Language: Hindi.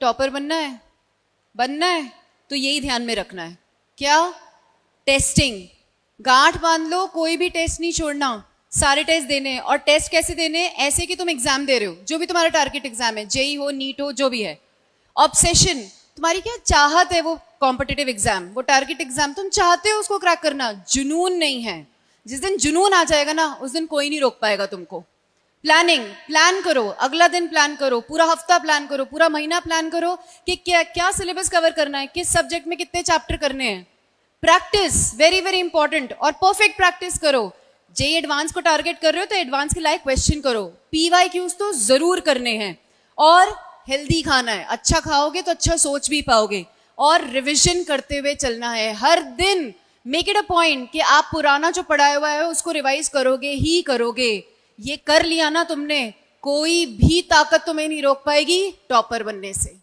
टॉपर बनना है तो यही ध्यान में रखना है। क्या? टेस्टिंग। गांठ बांध लो, कोई भी टेस्ट नहीं छोड़ना, सारे टेस्ट देने हैं। और टेस्ट कैसे देने हैं? ऐसे कि तुम एग्जाम दे रहे हो, जो भी तुम्हारा टारगेट एग्जाम है, जेई हो, नीट हो, जो भी है। ऑब्सेशन, तुम्हारी क्या चाहत है, वो कॉम्पिटिटिव एग्जाम, वो टारगेट एग्जाम तुम चाहते हो उसको क्रैक करना, जुनून नहीं है। जिस दिन जुनून आ जाएगा ना, उस दिन कोई नहीं रोक पाएगा तुमको। प्लानिंग, प्लान करो, अगला दिन प्लान करो, पूरा हफ्ता प्लान करो, पूरा महीना प्लान करो कि क्या क्या सिलेबस कवर करना है, किस सब्जेक्ट में कितने चैप्टर करने हैं। प्रैक्टिस, वेरी वेरी इंपॉर्टेंट, और परफेक्ट प्रैक्टिस करो। जेई एडवांस को टारगेट कर रहे हो तो एडवांस के लायक क्वेश्चन करो, PYQs तो जरूर करने हैं। और हेल्दी खाना है, अच्छा खाओगे तो अच्छा सोच भी पाओगे। और रिविजन करते हुए चलना है हर दिन। मेक इट अ पॉइंट कि आप पुराना जो पढ़ाया हुआ है उसको रिवाइज करोगे ही करोगे। ये कर लिया ना तुमने, कोई भी ताकत तुम्हें नहीं रोक पाएगी टॉपर बनने से।